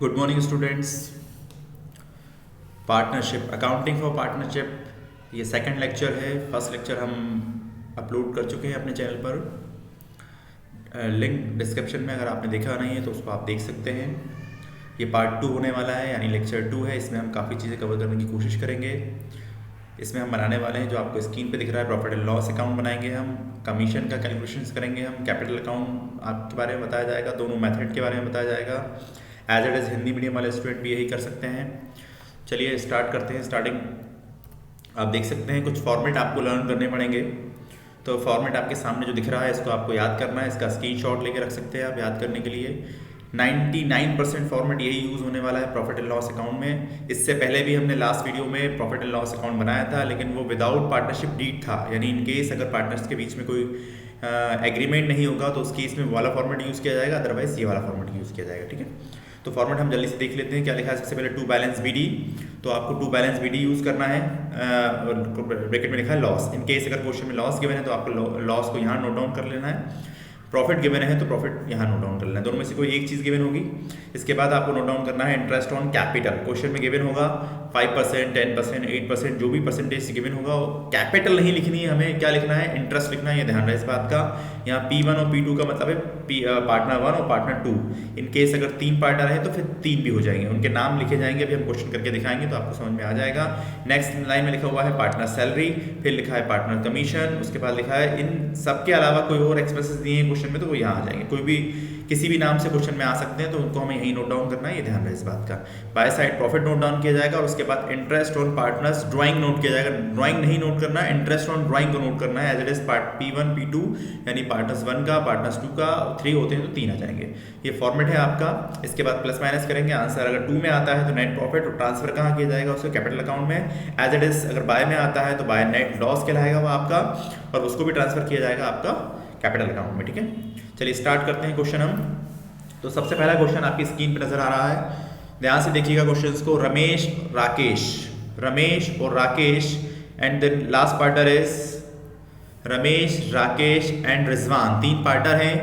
Good morning students. Partnership, accounting for partnership, ये second lecture है। First lecture हम upload कर चुके हैं अपने चैनल पर। लिंक डिस्क्रिप्शन में, अगर आपने देखा नहीं है तो उसको आप देख सकते हैं। ये पार्ट 2 होने वाला है, यानी लेक्चर 2 है। इसमें हम काफ़ी चीज़ें कवर करने की कोशिश करेंगे। इसमें हम बनाने वाले हैं, जो आपको स्क्रीन पे दिख रहा है, प्रॉफिट एंड लॉस अकाउंट बनाएंगे हम, कमीशन का कैलकुलेशंस करेंगे हम, कैपिटल अकाउंट आपके बारे में बताया जाएगा, दोनों मेथड के बारे में बताया जाएगा। As it is Hindi medium वाले स्टूडेंट भी यही कर सकते हैं। चलिए स्टार्ट करते हैं। स्टार्टिंग आप देख सकते हैं, कुछ फॉर्मेट आपको लर्न करने पड़ेंगे। तो फॉर्मेट आपके सामने जो दिख रहा है, इसको आपको याद करना है। इसका स्क्रीनशॉट लेके रख सकते हैं आप याद करने के लिए। 99% फॉर्मेट यही यूज़ होने वाला है प्रॉफिट एंड लॉस अकाउंट में। इससे पहले भी हमने लास्ट वीडियो में प्रॉफिट एंड लॉस अकाउंट बनाया था, लेकिन वो विदाउट पार्टनरशिप डीड था। यानी इन केस अगर पार्टनर्स के बीच में कोई एग्रीमेंट नहीं होगा तो उस केस में वो वाला फॉर्मेट यूज़ किया जाएगा, अदरवाइज ये वाला फॉर्मेट यूज़ किया जाएगा। ठीक है, तो फॉर्मेट हम जल्दी से देख लेते हैं क्या लिखा है। सबसे पहले टू बैलेंस बी डी, तो आपको to balance B D use करना है। ब्रैकेट में लिखा है लॉस। इन केस अगर क्वेश्चन में लॉस गिवन है तो आपको लॉस को यहाँ नोट डाउन कर लेना है। प्रॉफिट गिवन है तो प्रॉफिट यहाँ नोट डाउन कर लेना है। दोनों में से कोई एक चीज़ गिवन होगी। इसके बाद आपको नोट डाउन करना है इंटरेस्ट ऑन कैपिटल। क्वेश्चन में गिवन होगा 5%, 10%, 8%, जो भी परसेंटेज गिवन होगा, कैपिटल नहीं लिखनी है हमें, क्या लिखना है, इंटरेस्ट लिखना है। ये ध्यान रहे इस बात का। यहाँ P1 और P2 का मतलब है पार्टनर 1 और पार्टनर 2। इन केस अगर 3 पार्टनर है तो फिर 3 भी हो जाएंगे, उनके नाम लिखे जाएंगे। अभी हम क्वेश्चन करके दिखाएंगे तो आपको समझ में आ जाएगा। नेक्स्ट लाइन में लिखा हुआ है पार्टनर सैलरी, फिर लिखा है पार्टनर कमीशन, उसके बाद लिखा है इन सब के अलावा कोई और एक्सपेंसेस दिए हैं क्वेश्चन में तो वो यहाँ आ जाएंगे। कोई भी किसी भी नाम से क्वेश्चन में आ सकते हैं, तो उनको हमें यही नोट डाउन करना है। ये ध्यान रहे इस बात का। By side profit note down किया जाएगा और उसके बाद interest on partners drawing note किया जाएगा। ड्राइंग नहीं नोट करना है, इंटरेस्ट ऑन ड्राइंग को नोट करना है। As it is part P1, P2, यानी पार्टनर्स 1 का, पार्टनर्स 2 का, 3 होते हैं तो 3 आ जाएंगे। ये फॉर्मेट है आपका। इसके बाद प्लस माइनस करेंगे। आंसर अगर 2 में आता है तो नेट प्रॉफिट और ट्रांसफर कहाँ किया जाएगा, उसको कैपिटल अकाउंट में। एज इट इज अगर बाय में आता है तो बाय नेट लॉस कहलाएगा वो आपका, और उसको भी ट्रांसफर किया जाएगा आपका कैपिटल अकाउंट में। ठीक है, चलिए स्टार्ट करते हैं क्वेश्चन हम। तो सबसे पहला क्वेश्चन आपकी स्क्रीन पे नजर आ रहा है, ध्यान से देखिएगा क्वेश्चंस को। रमेश और Rakesh and then last partner is Ramesh, Rakesh and Rizwan, 3 partner हैं।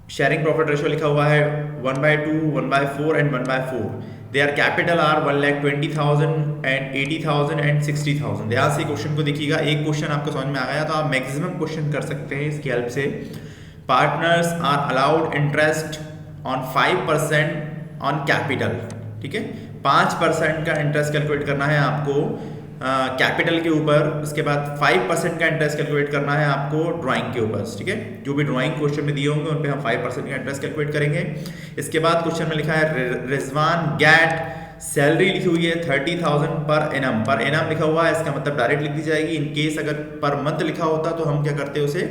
शेयरिंग प्रॉफिट रेशियो लिखा हुआ है 1/2, 1/4 and 1/4। Their capital are 1,20,000 and 80,000 and 60,000। ध्यान से क्वेश्चन को देखिएगा। एक क्वेश्चन आपको समझ में आ गया तो आप मैक्सिमम क्वेश्चन कर सकते हैं इसकी हेल्प से। Partners are allowed interest on 5% on capital. ठीक है, 5% का इंटरेस्ट कैलकुलेट करना है आपको कैपिटल के ऊपर। उसके बाद 5% का इंटरेस्ट कैलकुलेट करना है आपको ड्राइंग के ऊपर। ठीक है, जो भी ड्राइंग क्वेश्चन में दिए होंगे उन पे हम 5% का इंटरेस्ट कैलकुलेट करेंगे। इसके बाद क्वेश्चन में लिखा है रिजवान गेट सैलरी लिखी हुई है 30,000 पर एनम। पर एनम लिखा हुआ है, इसका मतलब डायरेक्ट लिख दी जाएगी। इन केस अगर पर मंथ लिखा होता तो हम क्या करते उसे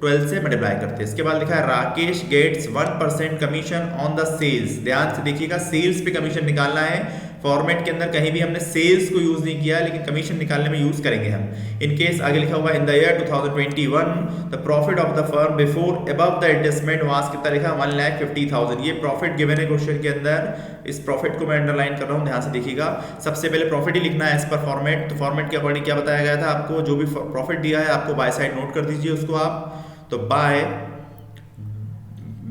12 से मल्टीप्लाई करते हैं। इसके बाद लिखा है Rakesh gets 1% commission on the sales. ध्यान से देखिएगा, सेल्स पे कमीशन निकालना है। फॉर्मेट के अंदर कहीं भी हमने सेल्स को यूज नहीं किया, लेकिन कमीशन निकालने में यूज करेंगे हम। इन केस आगे लिखा हुआ in the year 2021 the profit of the firm before above the adjustment was कितना लिखा, 1,50,000। ये प्रॉफिट गिवन है क्वेश्चन के अंदर। इस प्रॉफिट को मैं अंडरलाइन कर रहा हूँ, ध्यान से देखिएगा। सबसे पहले प्रॉफिट ही लिखना है एज पर फॉर्मेट। तो फॉर्मेट के अकॉर्डिंग क्या बताया गया था आपको, जो भी प्रॉफिट दिया है आपको बाय साइड नोट कर दीजिए उसको आप। तो बाय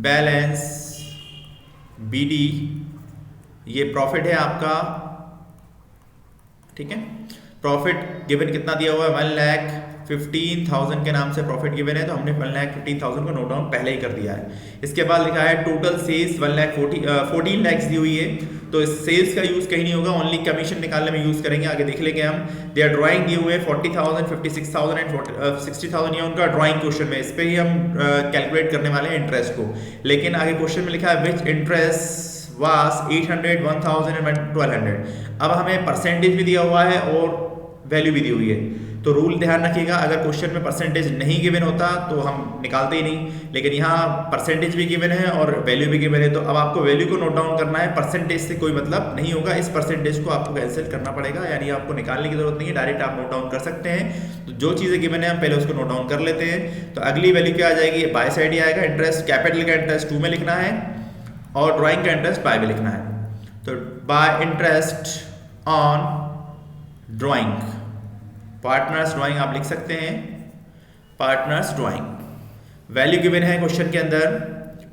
बैलेंस BD, ये प्रॉफिट है आपका। ठीक है, प्रॉफिट गिवन कितना दिया हुआ है, 1,15,000 के नाम से प्रॉफिट गिवन है, तो हमने 1,15,000 को नोट डाउन पहले ही कर दिया है। इसके बाद लिखा है टोटल सेल्स 14 लाख दी हुई है, तो इस सेल्स का यूज कहीं नहीं होगा, ओनली कमीशन निकालने में यूज करेंगे। आगे देख लेंगे हम। दे आर ड्राइंग दिए हुए 40,000, 56,000 एंड 60,000, ये उनका ड्राइंग क्वेश्चन में। इस पे ही हम कैलकुलेट करने वाले हैं इंटरेस्ट को। लेकिन आगे क्वेश्चन में लिखा है विच इंटरेस्ट वास 800, 1000 एंड 1200। अब हमें परसेंटेज भी दिया हुआ है और वैल्यू भी दी हुई है। तो रूल ध्यान रखिएगा, अगर क्वेश्चन में परसेंटेज नहीं गिवन होता तो हम निकालते ही नहीं, लेकिन यहाँ परसेंटेज भी गिवन है और वैल्यू भी गिवन है। तो अब आपको वैल्यू को नोट डाउन करना है, परसेंटेज से कोई मतलब नहीं होगा। इस परसेंटेज को आपको कैंसिल करना पड़ेगा, यानी आपको निकालने की जरूरत नहीं है, डायरेक्ट आप नोट डाउन कर सकते हैं। तो जो चीज़ें गिवन है हम पहले उसको नोट डाउन कर लेते हैं। तो अगली वैल्यू क्या आ जाएगी, बाय साइड ही आएगा। इंटरेस्ट, कैपिटल का इंटरेस्ट 2 में लिखना है और ड्राइंग का इंटरेस्ट बाय में लिखना है। तो bye interest on drawing, partners drawing आप लिख सकते हैं, पार्टनर्स ड्राइंग। वैल्यू गिवन है क्वेश्चन के अंदर,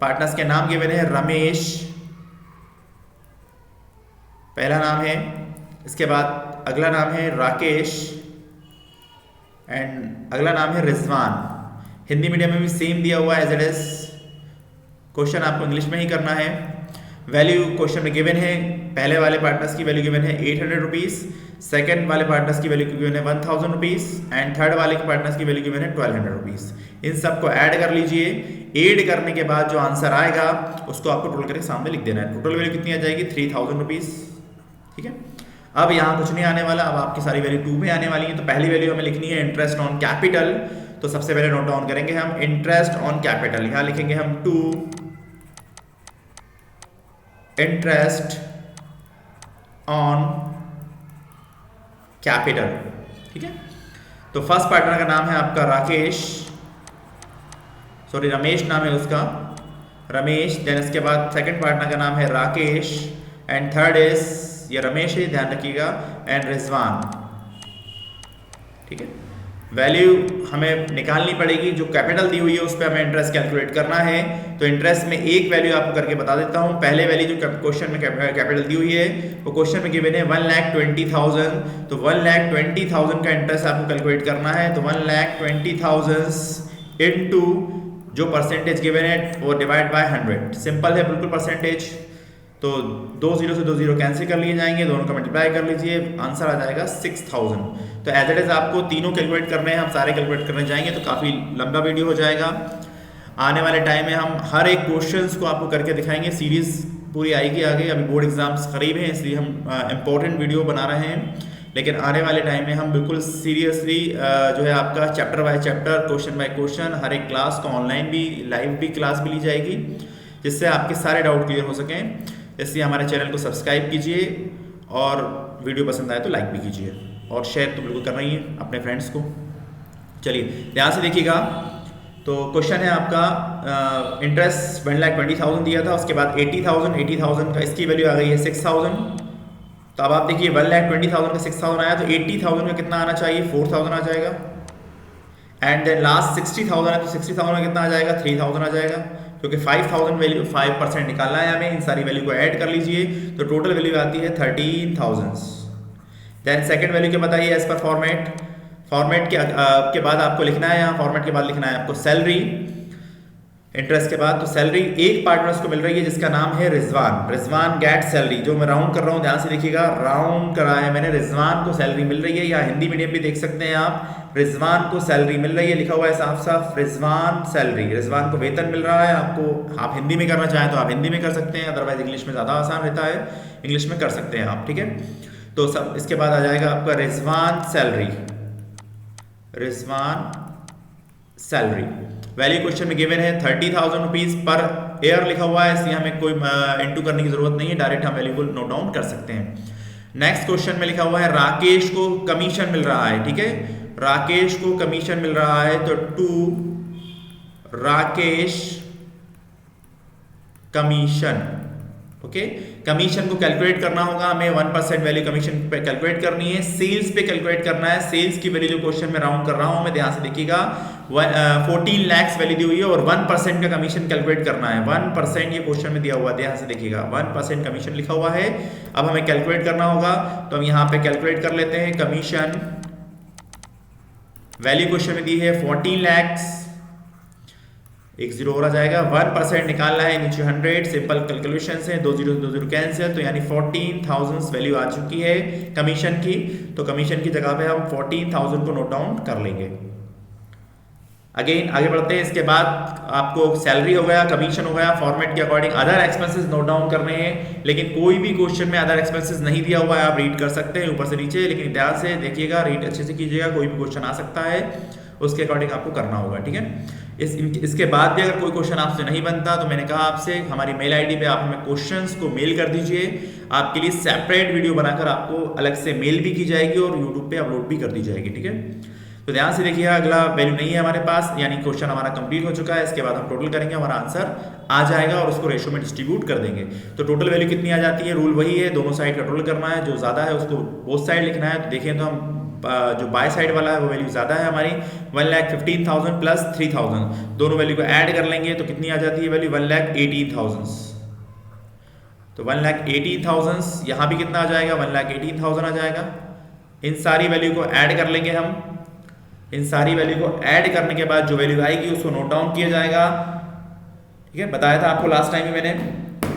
पार्टनर्स के नाम गिवन है रमेश पहला नाम है, इसके बाद अगला नाम है राकेश एंड अगला नाम है रिजवान। हिंदी मीडियम में भी सेम दिया हुआ है एज इट इज। क्वेश्चन आपको इंग्लिश में ही करना है। वैल्यू क्वेश्चन में गिवन है, पहले वाले पार्टनर्स की वैल्यू गिवन है 800 रुपीज़, सेकेंड वाले पार्टनर्स की वैल्यू गिवन है 1000 रुपीज़ एंड थर्ड वाले के पार्टनर्स की वैल्यू गिवन है 1200 रुपीज़। इन सबको ऐड कर लीजिए। ऐड करने के बाद जो आंसर आएगा उसको आपको टोटल करके सामने लिख देना है। टोटल वैल्यू कितनी आ जाएगी 3000 रुपीज़। ठीक है, अब यहाँ कुछ नहीं आने वाला, अब आपकी सारी वैल्यू 2 में आने वाली है। तो पहली वैल्यू हमें लिखनी है इंटरेस्ट ऑन कैपिटल। तो सबसे पहले नोट डाउन करेंगे हम इंटरेस्ट ऑन कैपिटल। यहाँ लिखेंगे हम 2 इंटरेस्ट ऑन कैपिटल। ठीक है, तो फर्स्ट पार्टनर का नाम है आपका राकेश, सॉरी रमेश नाम है उसका, रमेश। देन इसके बाद सेकंड पार्टनर का नाम है राकेश एंड थर्ड इज, ये रमेश है ध्यान रखिएगा, एंड रिजवान। ठीक है, वैल्यू हमें निकालनी पड़ेगी, जो कैपिटल दी हुई है उस पर हमें इंटरेस्ट कैलकुलेट करना है। तो इंटरेस्ट में एक वैल्यू आपको करके बता देता हूं। पहले वैल्यू जो क्वेश्चन में कैपिटल दी हुई है वो क्वेश्चन में गिवन है 1,20,000। तो 1,20,000 का इंटरेस्ट आपको कैलकुलेट करना है। तो 1,20,000 इनटू जो परसेंटेज गिवन है वो डिवाइड बाय 100। सिंपल है बिल्कुल परसेंटेज। तो 2 0 से 2 0 कैंसिल कर लिए जाएंगे, दोनों को मल्टीप्लाई कर लीजिए, आंसर आ जाएगा 6000। तो एज इट इज आपको तीनों कैलकुलेट करने हैं, हम सारे कैलकुलेट करने जाएंगे तो काफ़ी लंबा वीडियो हो जाएगा। आने वाले टाइम में हम हर एक क्वेश्चंस को आपको करके दिखाएंगे, सीरीज पूरी आएगी आगे। अभी बोर्ड एग्जाम्स करीब हैं इसलिए हम इम्पोर्टेंट वीडियो बना रहे हैं, लेकिन आने वाले टाइम में हम बिल्कुल सीरियसली जो है आपका chapter by chapter, question by question, हर एक क्लास को ऑनलाइन भी, लाइव भी क्लास भी ली जाएगी, जिससे आपके सारे डाउट क्लियर हो सकें। इसलिए हमारे चैनल को सब्सक्राइब कीजिए और वीडियो पसंद आए तो लाइक भी कीजिए और शेयर तो बिल्कुल करना ही है अपने फ्रेंड्स को। चलिए ध्यान से देखिएगा। तो क्वेश्चन है आपका इंटरेस्ट 1,20,000 दिया था, उसके बाद 80,000 का इसकी वैल्यू आ गई है 6000। तो अब आप देखिए 1,20,000 का 6000 आया तो 80,000 का कितना आना चाहिए, 4000 आ जाएगा। एंड देन लास्ट 60,000 है तो 60,000 में कितना आ जाएगा, 3000 आ जाएगा, क्योंकि 5000 वैल्यू 5% निकालना है हमें। इन सारी वैल्यू को ऐड कर लीजिए तो टोटल वैल्यू आती है 13,000। देन सेकंड वैल्यू क्या बताइए एज पर फॉर्मेट। फॉर्मेट के बाद आपको लिखना है, यहाँ फॉर्मेट के बाद लिखना है आपको सैलरी, इंटरेस्ट के बाद। तो सैलरी एक पार्टनर्स को मिल रही है जिसका नाम है रिजवान। रिजवान गेट सैलरी, जो मैं राउंड कर रहा हूँ ध्यान से देखिएगा, राउंड करा है मैंने, रिजवान को सैलरी मिल रही है। या हिंदी मीडियम भी देख सकते हैं आप, रिजवान को सैलरी मिल रही है, लिखा हुआ है साफ साफ रिजवान सैलरी। रिजवान को वेतन मिल रहा है आपको। आप हिंदी में करना चाहें तो आप हिंदी में कर सकते हैं, अदरवाइज इंग्लिश में ज़्यादा आसान रहता है, इंग्लिश में कर सकते हैं आप। ठीक है, तो सब इसके बाद आ जाएगा आपका Rizwan salary, Rizwan salary. Value question में गिवन है 30,000 रुपीज पर ईयर लिखा हुआ है, इसलिए हमें कोई इंटू करने की जरूरत नहीं है, डायरेक्ट हम वैल्यू को नोट डाउन कर सकते हैं। नेक्स्ट क्वेश्चन में लिखा हुआ है राकेश को कमीशन मिल रहा है। ठीक है, राकेश को कमीशन मिल रहा है तो to Rakesh commission. Okay, commission को कैलकुलेट करना होगा हमें, 1% वैल्यू कमीशन पे कैलकुलेट करनी है, सेल्स पे कैलकुलेट करना है। सेल्स की वैल्यू जो क्वेश्चन में राउंड कर रहा हूं मैं, ध्यान से देखिएगा, 14 लाख वैल्यू दी हुई है और 1% का कमीशन कैलकुलेट करना है। 1% ये क्वेश्चन में दिया हुआ है, ध्यान से देखिएगा, 1% कमीशन लिखा हुआ है। अब हमें कैलकुलेट करना होगा तो हम यहाँ पे कैलकुलेट कर लेते हैं। कमीशन वैल्यू क्वेश्चन में दी है 14 लाख, एक जीरो और आ जाएगा, 1% निकालना है, नीचे 100, सिंपल कैलकुलेशन है, 2 0 कैंसिल, तो यानी 14,000 वैल्यू आ चुकी है कमीशन की। तो कमीशन की जगह पे हम 14,000 को नोट डाउन कर लेंगे। अगेन आगे बढ़ते हैं। इसके बाद आपको सैलरी हो गया, कमीशन हो गया, फॉर्मेट के according other expenses note down करने हैं। लेकिन कोई भी क्वेश्चन में अदर एक्सपेंसेस नहीं दिया हुआ है, आप रीड कर सकते हैं ऊपर से नीचे, लेकिन ध्यान से देखिएगा, रीड अच्छे से कीजिएगा, कोई भी क्वेश्चन आ सकता है, उसके अकॉर्डिंग आपको करना होगा। ठीक है, इसके बाद भी अगर कोई क्वेश्चन आपसे नहीं बनता तो मैंने कहा आपसे हमारी मेल आईडी पे आप हमें क्वेश्चंस को मेल कर दीजिए, आपके लिए सेपरेट वीडियो बनाकर आपको अलग से मेल भी की जाएगी और यूट्यूब पे अपलोड भी कर दी जाएगी। ठीक है, तो ध्यान से देखिए, अगला वैल्यू नहीं है हमारे पास, यानी क्वेश्चन हमारा कंप्लीट हो चुका है। इसके बाद हम टोटल करेंगे, हमारा आंसर आ जाएगा और उसको रेशो में डिस्ट्रीब्यूट कर देंगे। तो टोटल वैल्यू कितनी आ जाती है, रूल वही है, दोनों साइड का टोटल करना है, जो ज़्यादा है उसको बोथ साइड लिखना है। तो देखें तो हम जो बाय साइड वाला है वो वैल्यू ज़्यादा है हमारी, 1,15,000 प्लस 3,000, दोनों वैल्यू को ऐड कर लेंगे तो कितनी आ जाती है वैल्यू, 1,18,000। तो 1,18,000 यहाँ भी कितना आ जाएगा, 1,18,000 आ जाएगा। इन सारी वैल्यू को ऐड कर लेंगे हम। इन सारी वैल्यू को ऐड करने के बाद जो वैल्यू आएगी उसको नोट डाउन किया जाएगा। ठीक है, बताया था आपको लास्ट टाइम ही मैंने।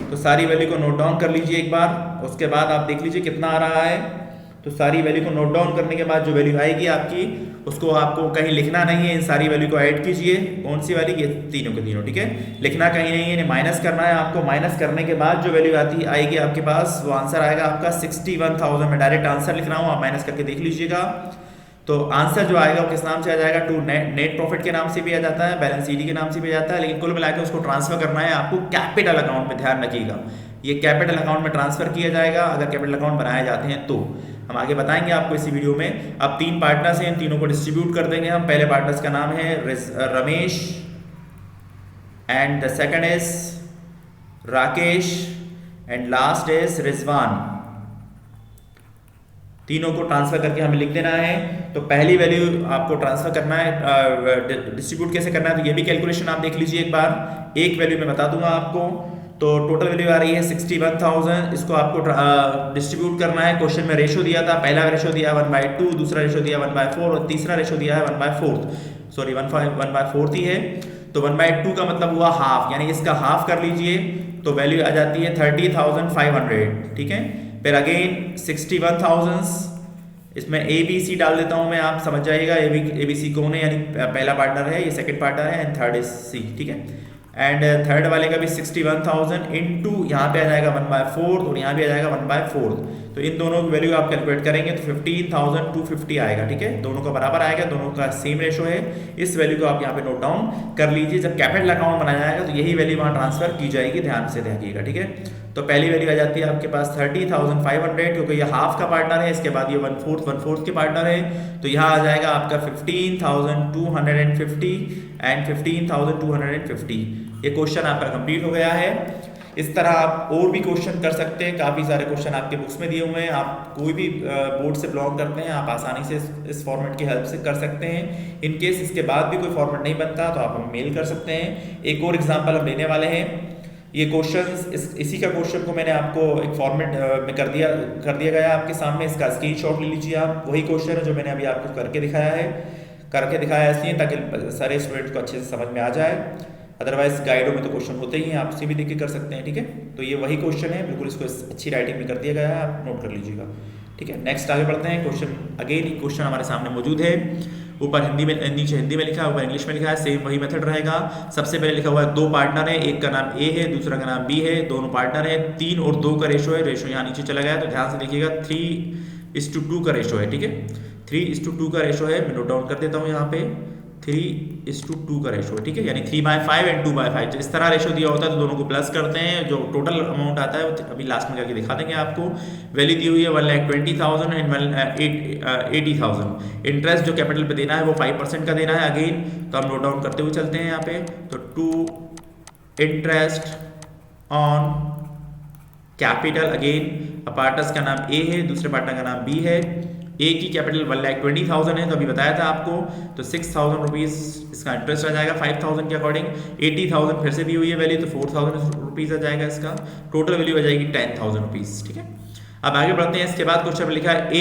तो सारी वैल्यू को नोट डाउन कर लीजिए एक बार, उसके बाद आप देख लीजिए कितना आ रहा है। तो सारी वैल्यू को नोट डाउन करने के बाद जो वैल्यू आएगी आपकी, उसको आपको कहीं लिखना नहीं है, इन सारी वैल्यू को ऐड कीजिए। कौन सी वाली, ये तीनों के तीनों। ठीक है, लिखना कहीं नहीं है, इन्हें माइनस करना है आपको। माइनस करने के बाद जो वैल्यू आएगी आपके पास, वो आंसर आएगा आपका 61,000। मैं डायरेक्ट आंसर लिख रहा हूँ, आप माइनस करके देख लीजिएगा। तो आंसर जो आएगा वो किस नाम से आ जाएगा, टू नेट प्रॉफिट के नाम से भी आ जाता है, बैलेंस शीट के नाम से भी आ जाता है, लेकिन कुल मिलाकर उसको ट्रांसफर करना है आपको कैपिटल अकाउंट में। ध्यान रखिएगा, ये कैपिटल अकाउंट में ट्रांसफर किया जाएगा अगर कैपिटल अकाउंट बनाए जाते हैं तो। हम आगे बताएंगे आपको इसी वीडियो में। अब 3 पार्टनर्स हैं, इन तीनों को डिस्ट्रीब्यूट कर देंगे हम। पहले पार्टनर्स का नाम है Ramesh, and the second is Rakesh, and last is Rizwan. तीनों को ट्रांसफर करके हमें लिख देना है। तो पहली वैल्यू आपको ट्रांसफर करना है, डिस्ट्रीब्यूट कैसे करना है, तो ये भी कैलकुलेशन आप देख लीजिए एक बार। एक वैल्यू मैं बता दूंगा आपको। तो टोटल वैल्यू आ रही है 61,000। इसको आपको डिस्ट्रीब्यूट करना है। क्वेश्चन में रेशो दिया था, पहला रेशो दिया 1/2, दूसरा रेशो दिया 1/4 और तीसरा रेशो दिया है 1/4। सॉरी 1/4 ही है। तो 1/2 का मतलब हुआ हाफ, यानी इसका हाफ कर लीजिए तो वैल्यू आ जाती है 30,500। ठीक है, फिर अगेन 61,000, इसमें ABC डाल देता हूं मैं, आप समझ जाइएगा ABC कौन है, यानी पहला पार्टनर है, ये सेकंड पार्टनर है, एंड थर्ड इज C। ठीक है, एंड थर्ड वाले का भी 61,000 इंटू यहाँ पे आ जाएगा 1/4 और यहाँ भी आ जाएगा 1/4। तो इन दोनों की वैल्यू आप कैलकुलेट करेंगे तो 15,250 आएगा। ठीक है, दोनों का बराबर आएगा, दोनों का सेम रेशो है। इस वैल्यू को आप यहाँ पे नोट डाउन कर लीजिए। जब कैपिटल अकाउंट बनाया जाएगा तो यही वैल्यू वहाँ ट्रांसफर की जाएगी, ध्यान से देखिएगा। ठीक है, तो पहली वैल्यू आ जाती है आपके पास 30,500, क्योंकि ये हाफ का पार्टनर है। इसके बाद ये 1/4 के पार्टनर है, तो यहाँ आ जाएगा आपका 15,250 एंड 15,250। ये क्वेश्चन आपका कंप्लीट हो गया है। इस तरह आप और भी क्वेश्चन कर सकते हैं, काफ़ी सारे क्वेश्चन आपके बुक्स में दिए हुए हैं। आप कोई भी बोर्ड से बिलोंग करते हैं, आप आसानी से इस फॉर्मेट की हेल्प से कर सकते हैं। इन केस इसके बाद भी कोई फॉर्मेट नहीं बनता तो आप हमें मेल कर सकते हैं। एक और एग्जाम्पल हम लेने वाले हैं। ये क्वेश्चन इसी का क्वेश्चन को मैंने आपको एक फॉर्मेट में कर दिया गया आपके सामने। इसका स्क्रीनशॉट ले लीजिए आप। वही क्वेश्चन है जो मैंने अभी आपको करके दिखाया है इसलिए ताकि सारे स्टूडेंट्स को अच्छे से समझ में आ जाए। अदरवाइज गाइडों में तो क्वेश्चन होते ही हैं, आप उसे भी देख के कर सकते हैं। ठीक है, तो ये वही क्वेश्चन है, बिल्कुल इसको अच्छी राइटिंग में कर दिया गया है, आप नोट कर लीजिएगा। ठीक है, नेक्स्ट आगे बढ़ते हैं। क्वेश्चन अगेन क्वेश्चन हमारे सामने मौजूद है। ऊपर हिंदी में, नीचे हिंदी में लिखा है, ऊपर इंग्लिश में लिखा है। सेम वही मेथड रहेगा। सबसे पहले लिखा हुआ है 2 पार्टनर है, एक का नाम A है, दूसरा का नाम B है। दोनों पार्टनर है, 3 और 2 का रेशो है। रेशो यहाँ नीचे चला गया, तो ध्यान से देखिएगा 3:2 का रेशो है। ठीक है, 3:2 का रेशो है। मैं नोट डाउन कर देता हूँ यहाँ पे, 3:2 का रेशो है। ठीक है, यानी 3/5 एंड 2/5। तो इस तरह रेशो दिया होता है तो दोनों को प्लस करते हैं, जो टोटल अमाउंट आता है वो अभी लास्ट में करके दिखा देंगे आपको। वैल्यू दी हुई है 1,20,000 एंड 80,000। इंटरेस्ट जो कैपिटल पे देना है वो 5% का देना है अगेन। तो हम नोट डाउन करते हुए चलते हैं यहाँ पे। तो to interest on capital, again partners का नाम A है, दूसरे पार्टनर का नाम B है। A की कैपिटल 1,20,000 है, तो अभी बताया था आपको। तो 6,000 रुपीज़ इसका इंटरेस्ट आ जाएगा 5,000 के अकॉर्डिंग। 80,000 फिर से दी हुई है वैल्यू, तो 4,000 रुपीज़ आ जाएगा इसका। टोटल वैल्यू आ जाएगी 10,000 रुपीज़। ठीक है, अब आगे बढ़ते हैं। इसके बाद क्वेश्चन में लिखा है A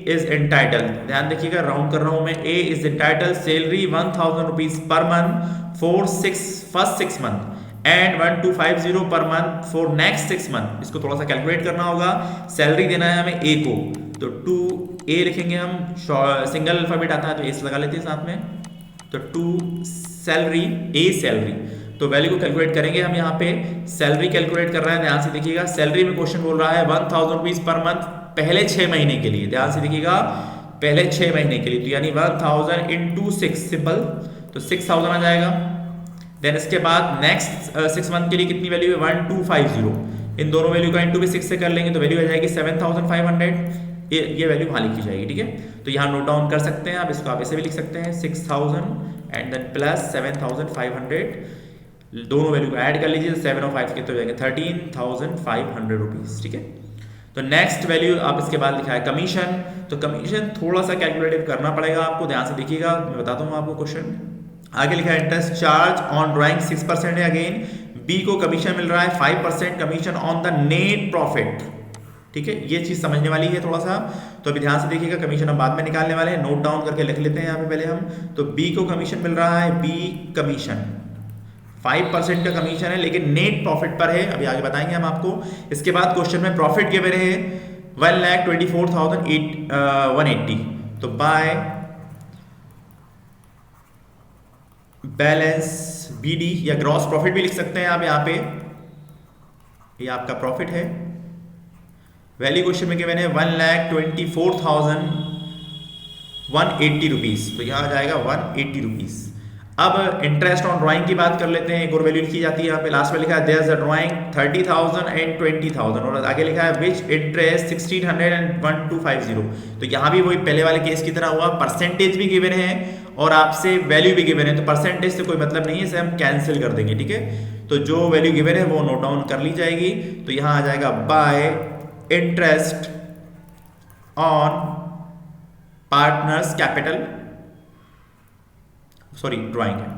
इज एंटाइटल, ध्यान देखिएगा, राउंड कर रहा हूँ मैं। A is entitle salary 1,000 rupees per month for first 6 month and 1,250 per month for next 6 month. इसको थोड़ा सा कैलकुलेट करना होगा। सैलरी देना है हमें A को, तो 2A लिखेंगे हम। सिंगल अल्फाबेट आता है तो एस लगा लेते हैं साथ में। तो 2 सैलरी, A सैलरी। तो वैल्यू को कैलकुलेट करेंगे हम यहाँ पे। सैलरी कैलकुलेट कर रहे हैं, ध्यान से देखिएगा। सैलरी में क्वेश्चन बोल रहा है 1,000 रुपीज़ पर मंथ पहले 6 महीने के लिए। ध्यान से देखिएगा, पहले 6 महीने के लिए, तो यानी 1,000 इंटू 6 सिंपल, तो 6,000 आ जाएगा। देन इसके बाद नेक्स्ट 6 मंथ के लिए कितनी वैल्यू है 1,250। इन दोनों वैल्यू का इंटू भी 6 से कर लेंगे तो वैल्यू आ जाएगी 7,500। ये वैल्यू वहाँ लिखी जाएगी। ठीक है, तो यहाँ नोट डाउन कर सकते हैं आप इसको, आप ऐसे भी लिख सकते हैं 6,000 एंड देन प्लस 7,500। दोनों वैल्यू को ऐड कर लीजिए, 7 और 5 कितने हो जाएंगे 13,500 रुपीज़। ठीक है, तो नेक्स्ट वैल्यू आप इसके बाद लिखा है कमीशन। तो कमीशन थोड़ा सा कैलकुलेटिव करना पड़ेगा आपको, ध्यान से देखिएगा, मैं बताता हूँ आपको क्वेश्चन। आगे लिखा है इंटरेस्ट चार्ज ऑन ड्राइंग 6% है अगेन। बी को कमीशन मिल रहा है 5% commission on the net profit. ठीक है, ये चीज समझने वाली है थोड़ा सा, तो अभी ध्यान से देखिएगा, कमीशन हम बाद में निकालने वाले हैं, नोट डाउन करके लिख लेते हैं यहाँ पे पहले हम। तो बी को कमीशन मिल रहा है, बी कमीशन 5% का कमीशन है, लेकिन नेट प्रॉफिट पर है, अभी आगे बताएंगे हम आपको। इसके बाद क्वेश्चन में प्रॉफिट गिवन है 1,24,180, तो बाय बैलेंस बीडी या ग्रॉस प्रॉफिट भी लिख सकते हैं आप यहाँ पे, ये आपका प्रॉफिट है। वैल्यू क्वेश्चन में गिवन है 1,24,180 रुपीज, तो यहाँ आ जाएगा 180 रुपीज। अब इंटरेस्ट ऑन ड्राइंग की बात कर लेते हैं, एक और वैल्यू लिखी जाती है यहाँ पे, लास्ट में लिखा है there is a drawing 30,000 and 20,000, और आगे लिखा है विच इंटरेस्ट 1,600 एंड 1,250। तो यहाँ भी वही पहले वाले केस की तरह हुआ, परसेंटेज भी गिवन है और आपसे वैल्यू भी गिवन है, तो परसेंटेज से कोई मतलब नहीं है, इसे हम कैंसिल कर देंगे। ठीक है, तो जो वैल्यू गिवन है वो नोट डाउन कर ली जाएगी, तो यहाँ आ जाएगा bye interest on partners capital, sorry drawing है,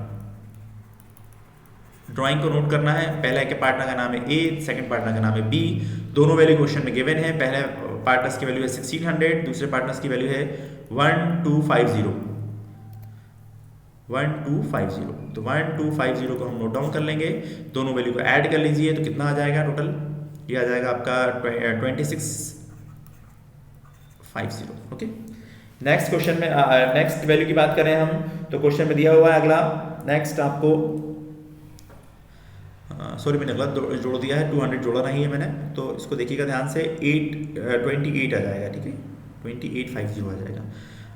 ड्राइंग को नोट करना है। पहले के पार्टनर का नाम है ए, सेकंड पार्टनर का नाम है बी, दोनों वैल्यू क्वेश्चन में गिवन है। पहले पार्टनर्स की वैल्यू है 1,600, दूसरे पार्टनर्स की वैल्यू है 1,250, 1,250। तो 1,250 को हम नोट डाउन कर लेंगे, दोनों वैल्यू को ऐड कर लीजिए, तो कितना आ जाएगा टोटल, ये आ जाएगा आपका 2650। ओके, नेक्स्ट क्वेश्चन में नेक्स्ट वैल्यू की बात करें हम, तो क्वेश्चन में दिया हुआ है अगला, नेक्स्ट आपको सॉरी मैंने गलत जोड़ दिया है, 200 जोड़ा नहीं है मैंने, तो इसको देखिएगा ध्यान से, 28 आ जाएगा। ठीक है, 2850 आ जाएगा।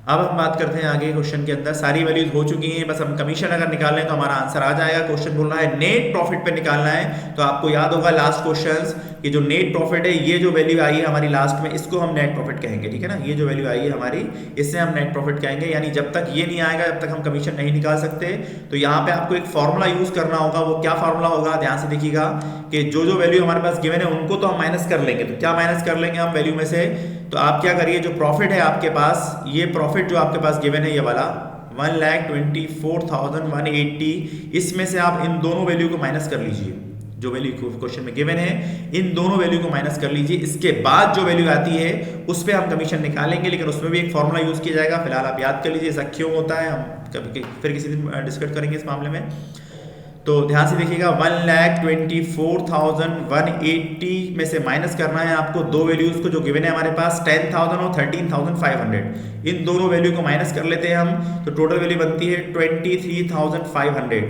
अब हम बात करते हैं आगे क्वेश्चन के अंदर, सारी वैल्यूज हो चुकी हैं, बस हम कमीशन अगर निकाल लें तो हमारा आंसर आ जाएगा। क्वेश्चन बोल रहा है नेट प्रॉफिट पे निकालना है, तो आपको याद होगा लास्ट क्वेश्चंस, ये जो नेट प्रॉफिट है, ये जो वैल्यू आई है हमारी लास्ट में, इसको हम नेट प्रॉफिट कहेंगे। ठीक है ना, ये जो वैल्यू आई है हमारी, इससे हम नेट प्रॉफिट कहेंगे, यानी जब तक ये नहीं आएगा जब तक हम कमीशन नहीं निकाल सकते। तो यहाँ पे आपको एक फॉर्मूला यूज करना होगा, वो क्या फॉर्मूला होगा, ध्यान से देखिएगा कि जो जो वैल्यू हमारे पास गिवन है उनको तो हम माइनस कर लेंगे। तो क्या माइनस कर लेंगे हम वैल्यू में से, तो आप क्या करिए, जो प्रॉफिट है आपके पास, ये प्रॉफिट जो आपके पास गिवन है ये वाला 1,24,180, इसमें से आप इन दोनों वैल्यू को माइनस कर लीजिए, जो वैल्यू क्वेश्चन में गिवन है इन दोनों वैल्यू को माइनस कर लीजिए। इसके बाद जो वैल्यू आती है उस पर हम कमीशन निकालेंगे, लेकिन उसमें भी एक फॉर्मूला यूज किया जाएगा, फिलहाल आप याद कर लीजिए ऐसा क्यों होता है, हम कभी फिर किसी दिन डिस्कस करेंगे इस मामले में। तो ध्यान से देखिएगा, 1,24,180 में से माइनस करना है आपको दो वैल्यूज को जो गिवन है हमारे पास, 10,000 और 13,500, इन दोनों वैल्यू को माइनस कर लेते हैं हम, तो टोटल वैल्यू बनती है 23,500।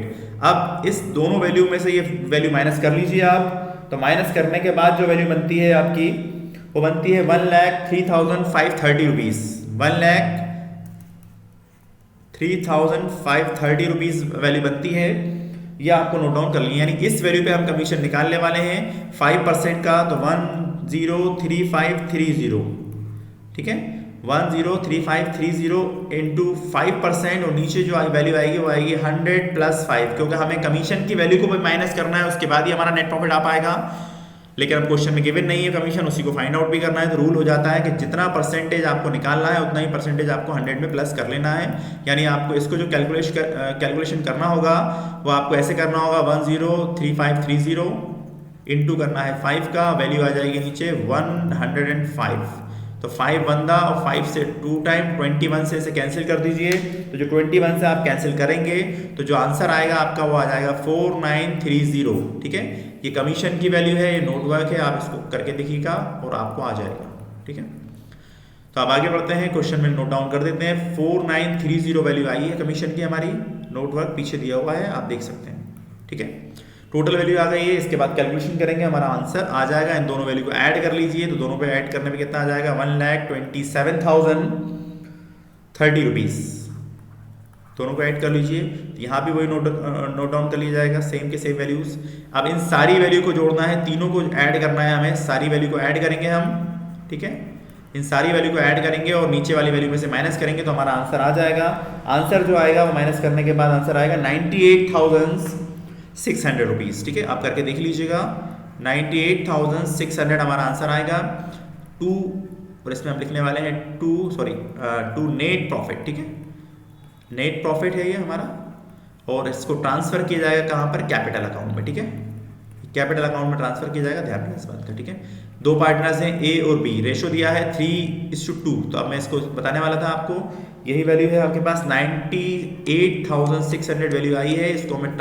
अब इस दोनों वैल्यू में से ये वैल्यू माइनस कर लीजिए आप, तो माइनस करने के बाद जो वैल्यू बनती है आपकी, वो बनती है 1,03,530 रुपीज, 1,03,530 रुपीज वैल्यू बनती है। ये आपको नोट डाउन कर लिया, यानी इस वैल्यू पे हम कमीशन निकालने वाले हैं 5% का, तो 103530। ठीक है, 103530 इंटू 5%, और नीचे जो वैल्यू आएगी वो आएगी 100 + 5, क्योंकि हमें कमीशन की वैल्यू को भी माइनस करना है, उसके बाद ही हमारा नेट प्रॉफिट आ पाएगा। लेकिन अब क्वेश्चन में गिवन नहीं है कमीशन, उसी को फाइंड आउट भी करना है, तो रूल हो जाता है कि जितना परसेंटेज आपको निकालना है उतना ही परसेंटेज आपको 100 में प्लस कर लेना है। यानी आपको इसको जो कैलकुलेशन करना होगा वो आपको ऐसे करना होगा, 103530 इंटू करना है 5 का, वैल्यू आ जाएगी नीचे 105, तो 5 बंदा और 5 से 2 टाइम 21 से इसे कैंसिल कर दीजिए, तो जो 21 से आप कैंसिल करेंगे तो जो आंसर आएगा आपका वो आ जाएगा 4930। ठीक है, ये कमीशन की वैल्यू है, ये नोट वर्क है, आप इसको करके देखिएगा और आपको आ जाएगा। ठीक है, तो अब आगे बढ़ते हैं, क्वेश्चन में नोट डाउन कर देते हैं, 4930 वैल्यू आई है कमीशन की हमारी, नोट वर्क पीछे दिया हुआ है आप देख सकते हैं। ठीक है, टोटल वैल्यू आ गई है, इसके बाद कैलकुलेशन करेंगे, हमारा आंसर आ जाएगा। इन दोनों वैल्यू को ऐड कर लीजिए, तो दोनों पे ऐड करने में कितना आ जाएगा, 1,27,030 रुपीज, दोनों को ऐड कर लीजिए। यहाँ भी वही नोट डाउन कर लिया जाएगा, सेम के सेम वैल्यूज। अब इन सारी वैल्यू को जोड़ना है, तीनों को ऐड करना है हमें, सारी वैल्यू को ऐड करेंगे हम। ठीक है, इन सारी वैल्यू को ऐड करेंगे और नीचे वाली वैल्यू में से माइनस करेंगे, तो हमारा आंसर आ जाएगा। आंसर जो आएगा वो माइनस करने के बाद आंसर आएगा 98,600 रुपीज। ठीक है, आप करके देख लीजिएगा, 98,600 हमारा आंसर आएगा। 2 और इसमें हम लिखने वाले हैं 2 नेट प्रॉफिट। ठीक है, नेट प्रॉफिट है ये हमारा, और इसको ट्रांसफर किया जाएगा कहाँ पर, कैपिटल अकाउंट में। ठीक है, कैपिटल अकाउंट में ट्रांसफर किया जाएगा, ध्यान रखें इस बात का, ठीक है। दो पार्टनर्स हैं ए और बी, रेशो दिया है 3:2, तो अब मैं इसको बताने वाला था आपको, यही वैल्यू है आपके पास 98,600 वैल्यू आई है, इसको हमें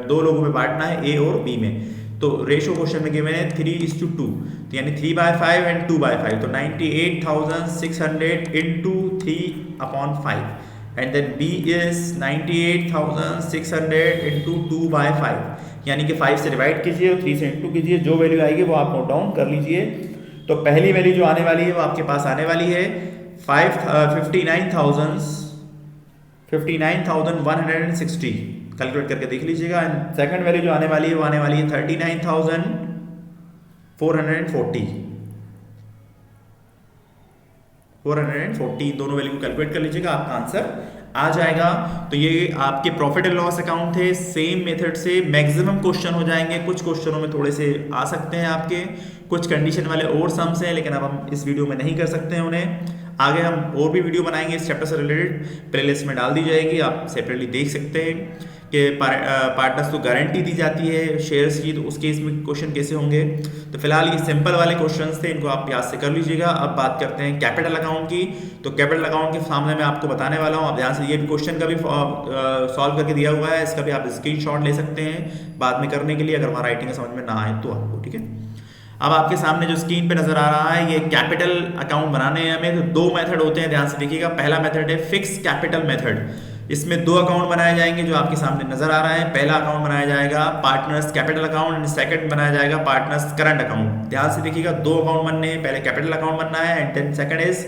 दो लोगों में बांटना है ए और बी में, तो रेशो क्वेश्चन में गिवन है 3:2, तो यानी 3/5 एंड 2/5, तो 98,600 into 3/5 and then B is 98,600 into 2/5, यानी कि 5 से डिवाइड कीजिए और 3 से इंटू कीजिए, जो वैल्यू आएगी वो आप नोट डाउन कर लीजिए। तो पहली वैल्यू जो आने वाली है वो आपके पास आने वाली है 59,160, कैलकुलेट करके देख लीजिएगा। एंड सेकंड वैल्यू जो आने वाली है वो आने वाली है 39,440, दोनों वैल्यू को कैलकुलेट कर लीजिएगा, आपका आंसर आ जाएगा। तो ये आपके प्रॉफिट एंड लॉस अकाउंट थे, सेम मेथड से मैक्सिमम क्वेश्चन हो जाएंगे, कुछ क्वेश्चनों में थोड़े से आ सकते हैं आपके, कुछ कंडीशन वाले और सम्स हैं, लेकिन अब हम इस वीडियो में नहीं कर सकते हैं उन्हें, आगे हम और भी वीडियो बनाएंगे इस चैप्टर से रिलेटेड, प्लेलिस्ट में डाल दी जाएगी, आप सेपरेटली देख सकते हैं कि पार्टनर्स को गारंटी दी जाती है शेयर्स की, तो उस केस में क्वेश्चन कैसे होंगे। तो फिलहाल ये सिंपल वाले क्वेश्चंस थे, इनको आप याद से कर लीजिएगा। अब बात करते हैं कैपिटल अकाउंट की। तो कैपिटल अकाउंट के सामने मैं आपको बताने वाला हूँ, आप ध्यान से, ये भी क्वेश्चन का भी सॉल्व करके दिया हुआ है, इसका भी आप स्क्रीनशॉट ले सकते हैं बाद में करने के लिए, अगर हमारा राइटिंग समझ में ना आए तो आपको, ठीक है। अब आपके सामने जो स्क्रीन पे नजर आ रहा है, ये कैपिटल अकाउंट बनाने हैं हमें, तो दो मेथड होते हैं, ध्यान से देखिएगा। पहला मेथड है फिक्स कैपिटल मेथड, इसमें दो अकाउंट बनाए जाएंगे जो आपके सामने नजर आ रहा है। पहला अकाउंट बनाया जाएगा partners capital account and second बनाया जाएगा पार्टनर्स करंट अकाउंट। ध्यान से देखिएगा, दो अकाउंट बनने हैं, पहले कैपिटल अकाउंट बनना है and then second is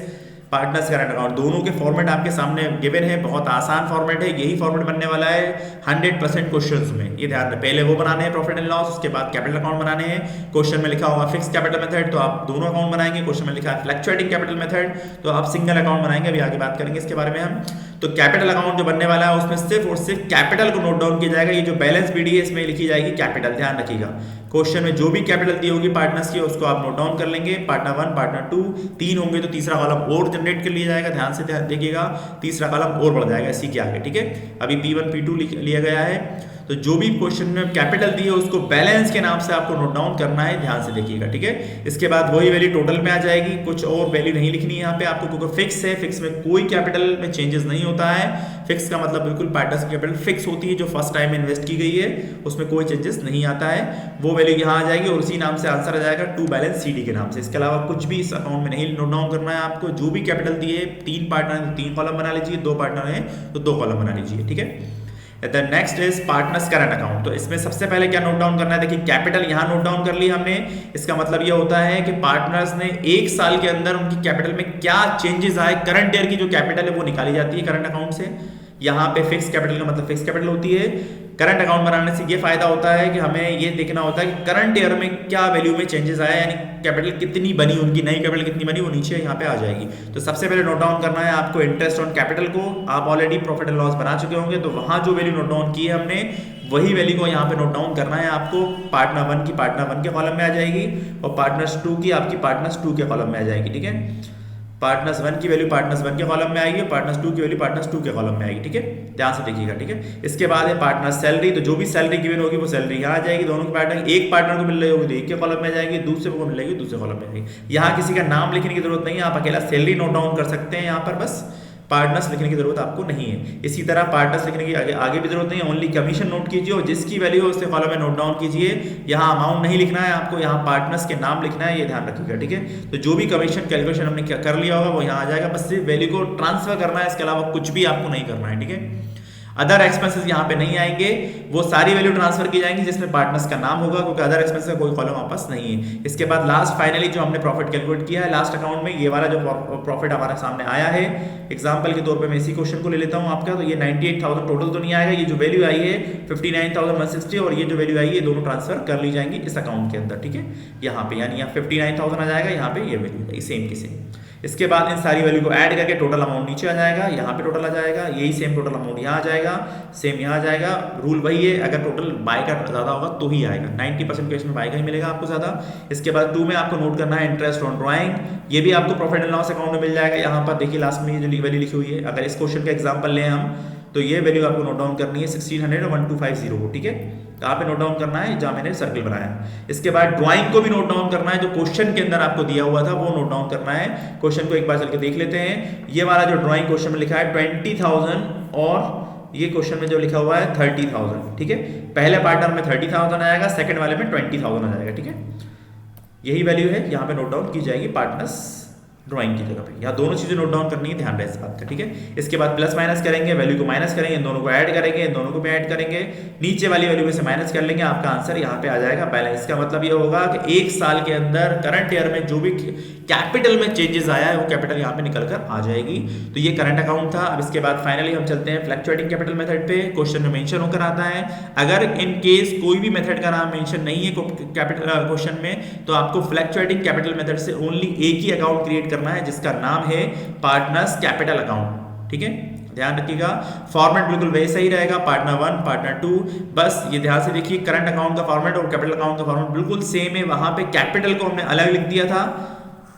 partners current account. दोनों के फॉर्मेट आपके सामने गिवन है, बहुत आसान फॉर्मेट है, यही फॉर्मेट बनने वाला है 100% क्वेश्चंस में, ये ध्यान रखें। पहले वो बनाने हैं प्रॉफिट एंड लॉस, उसके बाद कैपिटल अकाउंट बनाने हैं। क्वेश्चन में लिखा होगा फिक्स कैपिटल मेथड, तो आप दोनों अकाउंट बनाएंगे। क्वेश्चन में लिखा है फ्लक्चुएटिंग कैपिटल मेथड, तो आप सिंगल अकाउंट बनाएंगे, अभी आगे बात करेंगे इसके बारे में हम। तो कैपिटल अकाउंट जो बनने वाला है उसमें सिर्फ और सिर्फ कैपिटल को नोट डाउन किया जाएगा, ये जो बैलेंस बीडी है इसमें लिखी जाएगी कैपिटल, ध्यान रखिएगा। क्वेश्चन में जो भी कैपिटल दी होगी पार्टनर्स की उसको आप नोट डाउन कर लेंगे, पार्टनर 1 पार्टनर 2 तीन होंगे तो तीसरा कॉलम और जनरेट कर लिया जाएगा, ध्यान से देखिएगा, तीसरा कॉलम और बढ़ जाएगा इसी के आगे, ठीक है। अभी P1 P2 लिया गया है, तो जो भी क्वेश्चन में कैपिटल दी है उसको बैलेंस के नाम से आपको नोट डाउन करना है, ध्यान से देखिएगा, ठीक है। इसके बाद वही वैल्यू टोटल में आ जाएगी, कुछ और वैल्यू नहीं लिखनी है यहाँ पे आपको, क्योंकि फिक्स है, फिक्स में कोई कैपिटल में चेंजेस नहीं होता है। फिक्स का मतलब बिल्कुल पार्टनर्स की कैपिटल फिक्स होती है, जो फर्स्ट टाइम इन्वेस्ट की गई है उसमें कोई चेंजेस नहीं आता है, वो वैल्यू यहाँ आ जाएगी और उसी नाम से आंसर आ जाएगा टू बैलेंस CD के नाम से। इसके अलावा कुछ भी इस अकाउंट में नहीं नोट डाउन करना है आपको, जो भी कैपिटल दिए, तीन पार्टनर है तो तीन कॉलम बना लीजिए, दो पार्टनर है तो दो कॉलम बना लीजिए, ठीक है। The next is partners current account. तो इसमें सबसे पहले क्या नोट डाउन करना है, देखिए कैपिटल यहाँ नोट डाउन कर ली हमने, इसका मतलब ये होता है कि पार्टनर्स ने एक साल के अंदर उनकी कैपिटल में क्या चेंजेस आए, करंट ईयर की जो कैपिटल है वो निकाली जाती है करंट अकाउंट से। यहाँ पे फिक्स कैपिटल का मतलब फिक्स कैपिटल होती है। करंट अकाउंट बनाने से ये फायदा होता है कि हमें ये देखना होता है कि करंट ईयर में क्या वैल्यू में चेंजेस आया, यानी कैपिटल कितनी बनी, उनकी नई कैपिटल कितनी बनी, वो नीचे यहाँ पे आ जाएगी। तो सबसे पहले नोट डाउन करना है आपको इंटरेस्ट ऑन कैपिटल को, आप ऑलरेडी प्रॉफिट एंड लॉस बना चुके होंगे, तो वहां जो वैल्यू नोट डाउन की है हमने वही वैल्यू को यहाँ पे नोट डाउन करना है आपको। पार्टनर 1 की पार्टनर 1 के कॉलम में आ जाएगी और पार्टनर्स 2 की आपकी पार्टनर्स 2 के कॉलम में आ जाएगी, ठीक है। पार्टनर्स 1 की वैल्यू पार्टनर्स 1 के कॉलम में आएगी और पार्टनर्स 2 की वैल्यू पार्टनर्स 2 के कॉलम में आएगी, ठीक है, ध्यान से देखिएगा, ठीक है। इसके बाद है पार्टनर सैलरी, तो जो भी सैलरी गिवन होगी वो सैलरी यहाँ आ जाएगी, दोनों के पार्टनर, एक पार्टनर को मिल रही होगी तो एक के कॉलम में जाएगी, दूसरे को मिल रही होगी दूसरे कॉलम में आएगी। यहाँ किसी का नाम लिखने की जरूरत नहीं है, आप अकेला सैलरी नोट डाउन कर सकते हैं, यहाँ पर बस पार्टनर्स लिखने की जरूरत आपको नहीं है। इसी तरह पार्टनर्स लिखने की आगे भी जरूरत नहीं है, ओनली कमीशन नोट कीजिए और जिसकी वैल्यू है उसके कॉलम में नोट डाउन कीजिए। यहाँ अमाउंट नहीं लिखना है आपको, यहाँ पार्टनर्स के नाम लिखना है, ये ध्यान रखिएगा, ठीक है। तो जो भी कमीशन कैलकुलेशन हमने कर लिया होगा वो यहाँ आ जाएगा, बस सिर्फ वैल्यू को ट्रांसफर करना है, इसके अलावा कुछ भी आपको नहीं करना है, ठीक है। अदर एक्सपेंसेस यहाँ पे नहीं आएंगे, वो सारी वैल्यू ट्रांसफर की जाएंगी जिसमें पार्टनर्स का नाम होगा, क्योंकि अदर एक्सपेंसेस का कोई कॉलम वापस नहीं है। इसके बाद लास्ट फाइनली जो हमने प्रॉफिट कैलकुलेट किया है लास्ट अकाउंट में, ये वाला जो प्रॉफिट हमारे सामने आया है, एग्जांपल के तौर पे मैं इसी क्वेश्चन को ले लेता हूँ आपका, तो ये 98,000 टोटल तो नहीं आएगा, ये जो वैल्यू आई है 59,160 और ये जो वैल्यू आई है दोनों ट्रांसफर कर ली जाएंगी इस अकाउंट के अंदर, ठीक है। यहाँ पे यानी यहाँ 59,000 आ जाएगा, यहाँ पे ये वैल्यू सेम की सेम। इसके बाद इन सारी वैल्यू को ऐड करके टोटल अमाउंट नीचे आ जाएगा, यहाँ पे टोटल आ जाएगा, यही सेम टोटल अमाउंट यहाँ आ जाएगा, सेम यहाँ आ जाएगा। रूल वही है, अगर टोटल बाय का ज़्यादा होगा तो ही आएगा, 90% केस में बाय का ही मिलेगा आपको ज़्यादा। इसके बाद 2 में आपको नोट करना है इंटरेस्ट ऑन ड्राइंग, ये भी आपको प्रॉफिट एंड लॉस अकाउंट में मिल जाएगा। यहाँ पर देखिए लास्ट में ये जो वैल्यू लिखी हुई है, अगर इस क्वेश्चन का एग्जाम्पल लें हम तो ये वैल्यू आपको नोट डाउन करनी है 1600 और 1250, ठीक है। कहाँ पे नोट डाउन करना है, जहाँ मैंने सर्कल बनाया है। इसके बाद ड्राइंग को भी नोट डाउन करना है, जो क्वेश्चन के अंदर आपको दिया हुआ था वो नोट डाउन करना है। क्वेश्चन को एक बार चल के देख लेते हैं। ये वाला जो ड्राइंग क्वेश्चन में लिखा है 20,000 और ये क्वेश्चन में जो लिखा हुआ है 30,000, ठीक है। पहले पार्टनर में 30,000 आएगा, सेकंड वाले में 20,000 आ जाएगा, ठीक है। यही वैल्यू है, यहाँ पे नोट डाउन की जाएगी पार्टनर्स ड्राइंग की जगह पे। यहाँ दोनों चीजें नोट डाउन करनी है, ध्यान रहे इस बात का, ठीक है। इसके बाद प्लस माइनस करेंगे, वैल्यू को माइनस करेंगे, इन दोनों को ऐड करेंगे, इन दोनों को भी ऐड करेंगे, नीचे वाली वैल्यू में से माइनस कर लेंगे, आपका आंसर यहाँ पे आ जाएगा बैलेंस। का मतलब ये होगा कि एक साल के अंदर करंट ईयर में जो भी कैपिटल में चेंजेस आया है वो कैपिटल यहाँ पे निकल कर आ जाएगी। तो ये करंट अकाउंट था। अब इसके बाद फाइनली हम चलते हैं फ्लक्चुएटिंग कैपिटल मेथड पे। क्वेश्चन में मेंशन होकर आता है, अगर इन केस कोई भी मेथड का नाम मेंशन नहीं है कैपिटल क्वेश्चन में, तो आपको फ्लक्चुएटिंग कैपिटल मेथड से ओनली एक ही अकाउंट क्रिएट करना है जिसका नाम है पार्टनर्स कैपिटल अकाउंट, ठीक है। ध्यान रखिएगा, फॉर्मेट बिल्कुल वैसा ही रहेगा, पार्टनर 1 पार्टनर 2। बस ये ध्यान से देखिए, करंट अकाउंट का फॉर्मेट और कैपिटल अकाउंट का फॉर्मेट बिल्कुल सेम है। वहां पे कैपिटल को हमने अलग लिख दिया था,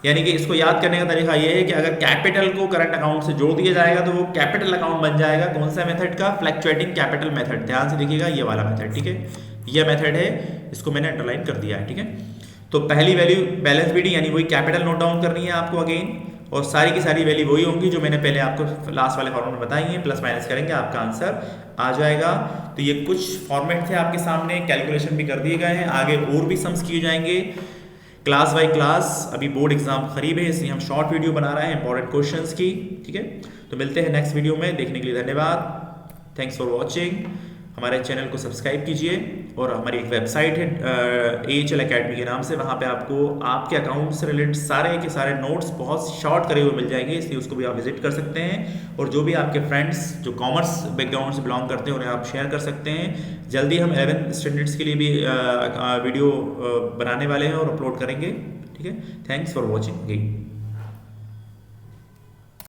यानी कि इसको याद करने का तरीका ये है कि अगर कैपिटल को करंट अकाउंट से जोड़ दिया जाएगा तो वो कैपिटल अकाउंट बन जाएगा। कौन सा मेथड का? Fluctuating capital method. ध्यान से देखिएगा, ये वाला मेथड, ठीक है। ये मेथड है, इसको मैंने अंडरलाइन कर दिया है, ठीक है। तो पहली वैल्यू बैलेंस बीडी यानी वही कैपिटल नोट डाउन करनी है आपको अगेन, और सारी की सारी वैल्यू वही होंगी जो मैंने पहले आपको लास्ट वाले फॉर्मेट में बताई है। प्लस माइनस करेंगे, आपका आंसर आ जाएगा। तो ये कुछ फॉर्मेट थे आपके सामने, कैलकुलेशन भी कर दिए गए हैं, आगे और भी सम्स किए जाएंगे क्लास बाय क्लास। अभी बोर्ड एग्जाम करीब है, इसलिए हम शॉर्ट वीडियो बना रहे हैं इंपॉर्टेंट क्वेश्चंस की, ठीक है। तो मिलते हैं नेक्स्ट वीडियो में, देखने के लिए धन्यवाद। Thanks for watching. हमारे चैनल को सब्सक्राइब कीजिए, और हमारी एक वेबसाइट है AHL अकेडमी के नाम से, वहाँ पे आपको आपके अकाउंट से रिलेटेड सारे के सारे नोट्स बहुत शॉर्ट करे हुए मिल जाएंगे, इसलिए उसको भी आप विजिट कर सकते हैं। और जो भी आपके फ्रेंड्स जो कॉमर्स बैकग्राउंड से बिलोंग करते हैं उन्हें आप शेयर कर सकते हैं। जल्दी हम 11th स्टैंडर्ड्स के लिए भी वीडियो बनाने वाले हैं और अपलोड करेंगे, ठीक है। Thanks for watching again.